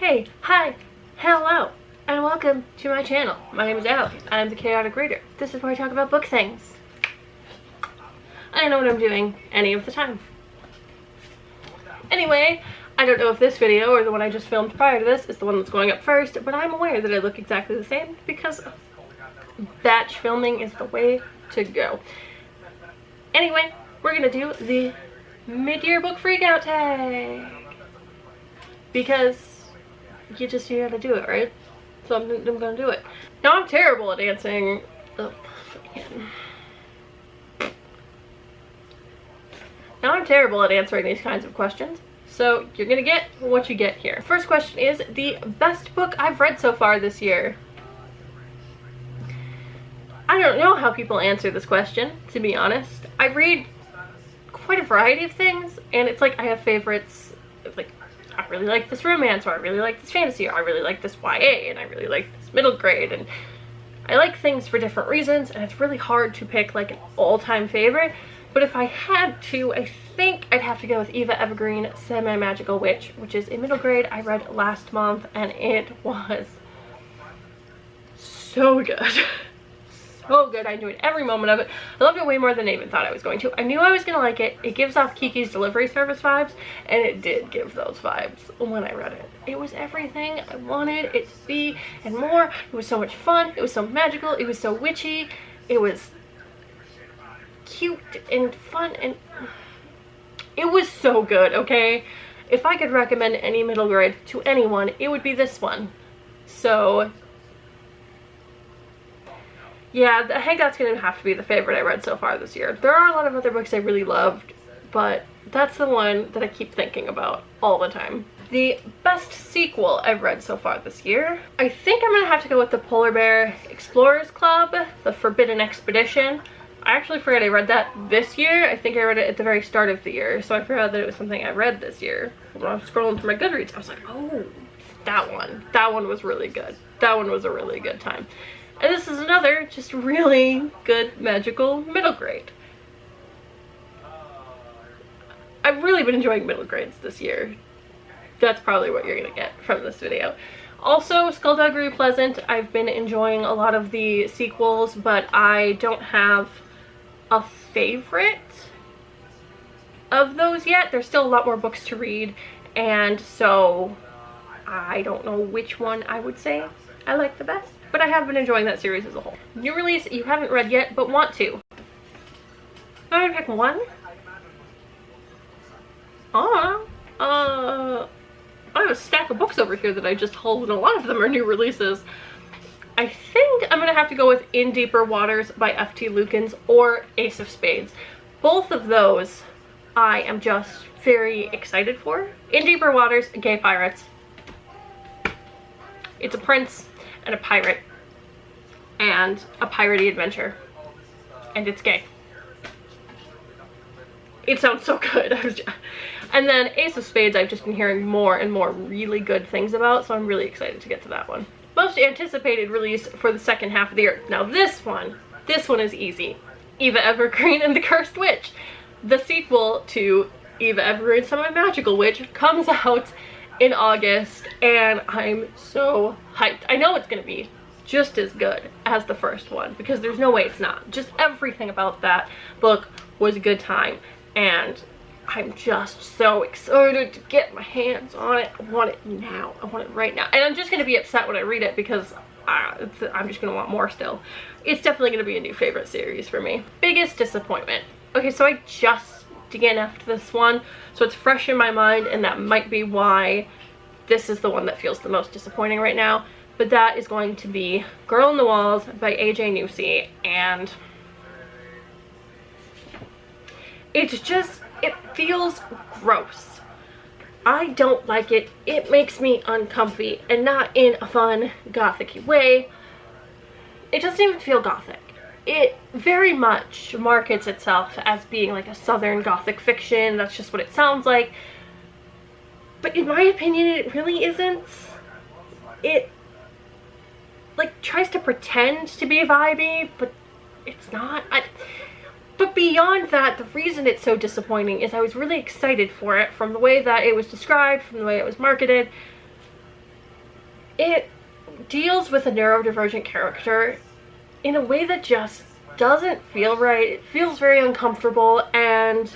Hey, hi, hello, and welcome to my channel. My name is Allie. I'm the Chaotic Reader. This is where I talk about book things. I don't know what I'm doing any of the time. Anyway, I don't know if this video or the one I just filmed prior to this is the one that's going up first, but I'm aware that I look exactly the same because batch filming is the way to go. Anyway, we're gonna do the mid-year book freakout tag because you gotta do it, right? So I'm gonna do it. Now I'm terrible at answering. Now I'm terrible at answering these kinds of questions, so you're gonna get what you get here. First question is the best book I've read so far this year. I don't know how people answer this question, to be honest. I read quite a variety of things, and it's like I have favorites. Like, I really like this romance, or I really like this fantasy, or I really like this YA, and I really like this middle grade, and I like things for different reasons, and it's really hard to pick like an all-time favorite. But if I had to, I think I'd have to go with Eva Evergreen Semi-Magical Witch, which is a middle grade I read last month, and it was so good. So good. I enjoyed every moment of it. I loved it way more than I even thought I was going to. I knew I was going to like it. It gives off Kiki's Delivery Service vibes, and it did give those vibes when I read it. It was everything I wanted it to be and more. It was so much fun. It was so magical. It was so witchy. It was cute and fun, and it was so good, okay? If I could recommend any middle grade to anyone, it would be this one. So yeah, I think that's gonna have to be the favorite I read so far this year. There are a lot of other books I really loved, but that's the one that I keep thinking about all the time. The best sequel I've read so far this year, I think I'm gonna have to go with the Polar Bear Explorers Club, The Forbidden Expedition. I actually forgot I read that this year. I think I read it at the very start of the year, so I forgot that it was something I read this year. When I was scrolling through my Goodreads, I was like, oh, that one. That one was really good. That one was a really good time. And this is another just really good magical middle grade. I've really been enjoying middle grades this year. That's probably what you're gonna get from this video. Also, Skullduggery Pleasant, I've been enjoying a lot of the sequels, but I don't have a favorite of those yet. There's still a lot more books to read, and so I don't know which one I would say I like the best. But I have been enjoying that series as a whole. New release you haven't read yet, but want to. I'm gonna pick one. I have a stack of books over here that I just hauled, and a lot of them are new releases. I think I'm gonna have to go with In Deeper Waters by F.T. Lukens or Ace of Spades. Both of those I am just very excited for. In Deeper Waters, gay pirates. It's a prince and a pirate and a piratey adventure, and it's gay. It sounds so good. And then Ace of Spades I've just been hearing more and more really good things about, so I'm really excited to get to that one. Most anticipated release for the second half of the year. Now this one is easy. Eva Evergreen and the Cursed Witch. The sequel to Eva Evergreen Semi-Magical Witch comes out in August, and I'm so hyped. I know it's gonna be just as good as the first one because there's no way it's not. Just everything about that book was a good time, and I'm just so excited to get my hands on it. I want it now. I want it right now. And I'm just gonna be upset when I read it because I'm just gonna want more still. It's definitely gonna be a new favorite series for me. Biggest disappointment. Okay, so I just DNF'd this one, so it's fresh in my mind, and that might be why this is the one that feels the most disappointing right now. But that is going to be Girl in the Walls by A.J. Newsey, and it's just, it feels gross. I don't like it. It makes me uncomfy, and not in a fun, gothic-y way. It doesn't even feel gothic. It very much markets itself as being like a southern gothic fiction. That's just what it sounds like. But in my opinion, it really isn't. It like tries to pretend to be vibey, but it's not. But beyond that, the reason it's so disappointing is I was really excited for it from the way that it was described, from the way it was marketed. It deals with a neurodivergent character in a way that just doesn't feel right. It feels very uncomfortable, and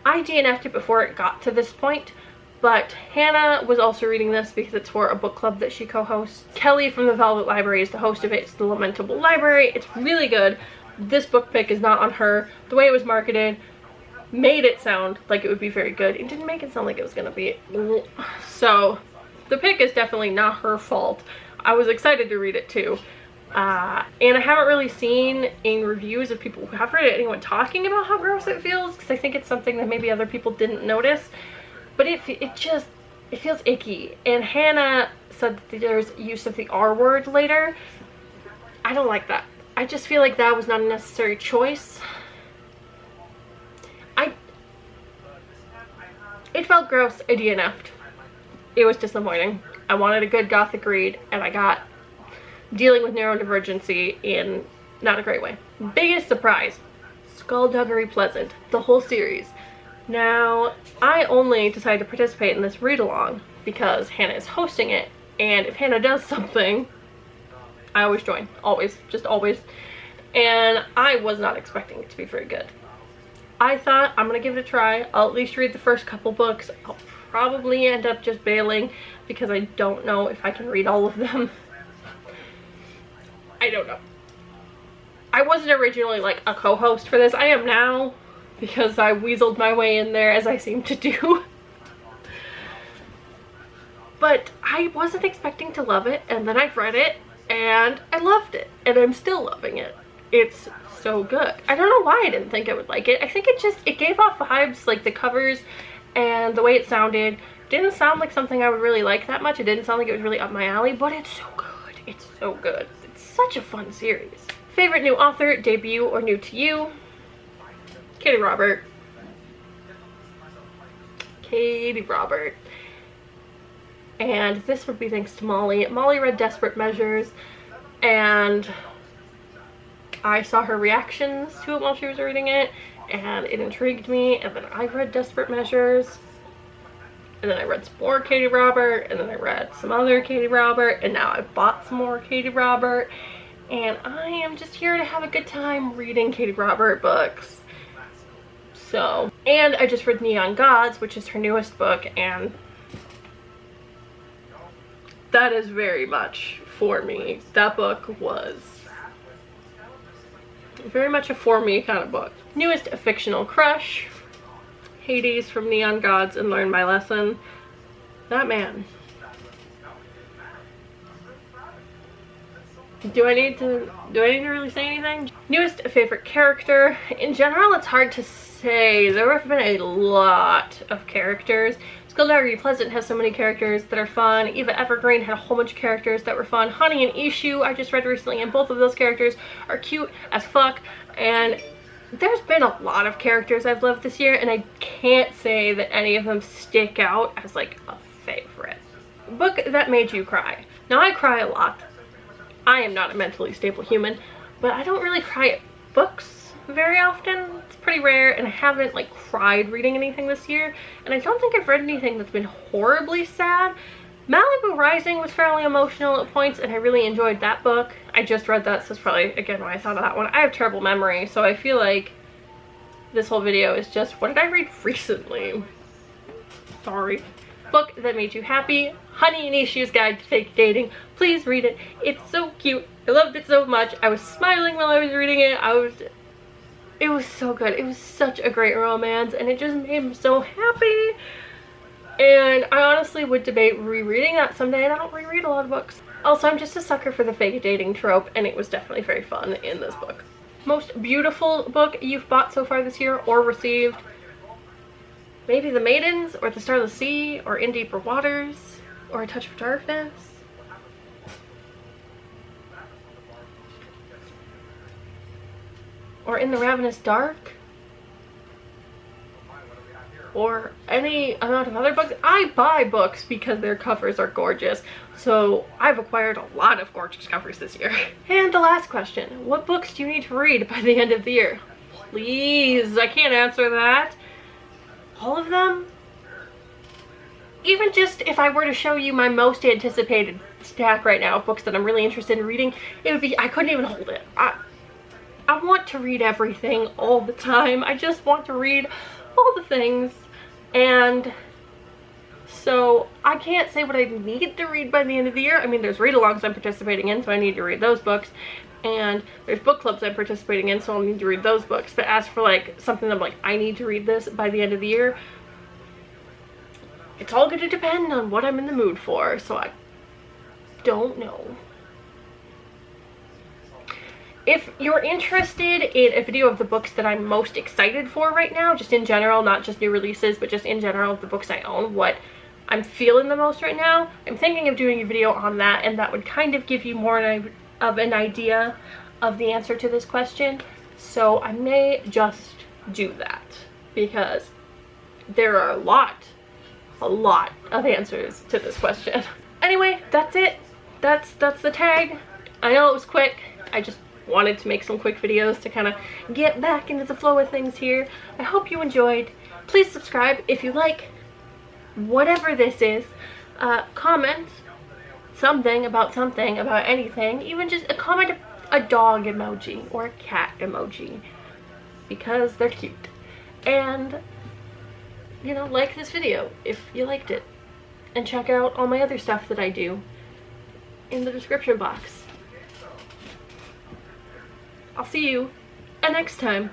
I DNF'd it before it got to this point, but Hannah was also reading this because it's for a book club that she co-hosts. Kelly from the Velvet Library is the host of it. It's the Lamentable Library. It's really good. This book pick is not on her. The way it was marketed made it sound like it would be very good. It didn't make it sound like it was gonna be. So the pick is definitely not her fault. I was excited to read it too. And I haven't really seen in reviews of people who have read it anyone talking about how gross it feels, because I think it's something that maybe other people didn't notice. But it feels icky. And Hannah said that there's use of the R word later. I don't like that. I just feel like that was not a necessary choice. It felt gross. I DNF'd. It was disappointing. I wanted a good gothic read, and I got dealing with neurodivergency in not a great way. Biggest surprise, Skullduggery Pleasant, the whole series. Now, I only decided to participate in this read-along because Hannah is hosting it, and if Hannah does something, I always join. Always. Just always. And I was not expecting it to be very good. I thought, I'm gonna give it a try. I'll at least read the first couple books. I'll probably end up just bailing because I don't know if I can read all of them. I don't know. I wasn't originally like a co-host for this. I am now because I weaseled my way in there, as I seem to do. But I wasn't expecting to love it, and then I've read it and I loved it, and I'm still loving it. It's so good. I don't know why I didn't think I would like it. I think it gave off vibes, like the covers and the way it sounded didn't sound like something I would really like that much. It didn't sound like it was really up my alley, but it's so good. It's so good. It's such a fun series. Favorite new author, debut, or new to you? Katie Robert. Katie Robert. And this would be thanks to Molly. Molly read Desperate Measures, and I saw her reactions to it while she was reading it, and it intrigued me, and then I read Desperate Measures, and then I read some more Katie Robert, and then I read some other Katie Robert, and now I've bought some more Katie Robert, and I am just here to have a good time reading Katie Robert books. So, and I just read Neon Gods, which is her newest book, and that is very much for me. That book was very much a for me kind of book. Newest fictional crush, Hades from Neon Gods and Learn My Lesson. That man. Do I need to really say anything? Newest favorite character. In general, it's hard to say. There have been a lot of characters. Skullduggery Pleasant has so many characters that are fun. Eva Evergreen had a whole bunch of characters that were fun. Honey and Ishu I just read recently, and both of those characters are cute as fuck. And there's been a lot of characters I've loved this year, and I can't say that any of them stick out as like a favorite. Book that made you cry. Now, I cry a lot. I am not a mentally stable human, but I don't really cry at books very often. It's pretty rare, and I haven't like cried reading anything this year, and I don't think I've read anything that's been horribly sad. Malibu Rising was fairly emotional at points, and I really enjoyed that book. I just read that, so that's probably again why I thought of that one. I have terrible memory, so I feel like this whole video is just what did I read recently? Sorry. Book that made you happy. Honey and Ishu's Guide to Fake Dating. Please read it. It's so cute. I loved it so much. I was smiling while I was reading it. It was so good. It was such a great romance, and it just made me so happy. And I honestly would debate rereading that someday, and I don't reread a lot of books. Also, I'm just a sucker for the fake dating trope, and it was definitely very fun in this book. Most beautiful book you've bought so far this year or received? Maybe The Maidens, or The Starless Sea, or In Deeper Waters, or A Touch of Darkness. Or In the Ravenous Dark. Or any amount of other books. I buy books because their covers are gorgeous. So I've acquired a lot of gorgeous covers this year. And the last question, what books do you need to read by the end of the year? Please, I can't answer that. All of them? even just if I were to show you my most anticipated stack right now of books that I'm really interested in reading, it would be, I couldn't even hold it. I want to read everything all the time. I just want to read all the things, and so I can't say what I need to read by the end of the year. I mean, there's read-alongs I'm participating in, so I need to read those books, and there's book clubs I'm participating in, so I'll need to read those books. But as for like something that I'm like, I need to read this by the end of the year, it's all going to depend on what I'm in the mood for, so I don't know. If you're interested in a video of the books that I'm most excited for right now, just in general, not just new releases, but just in general, the books I own, what I'm feeling the most right now, I'm thinking of doing a video on that, and that would kind of give you more of an idea of the answer to this question. So I may just do that, because there are a lot of answers to this question. Anyway, that's it. That's the tag. I know it was quick. I just wanted to make some quick videos to kind of get back into the flow of things here. I hope you enjoyed. Please subscribe if you like whatever this is. Comment something about anything, even just a comment, a dog emoji or a cat emoji, because they're cute. And you know, like this video if you liked it, and check out all my other stuff that I do in the description box. I'll see you next time.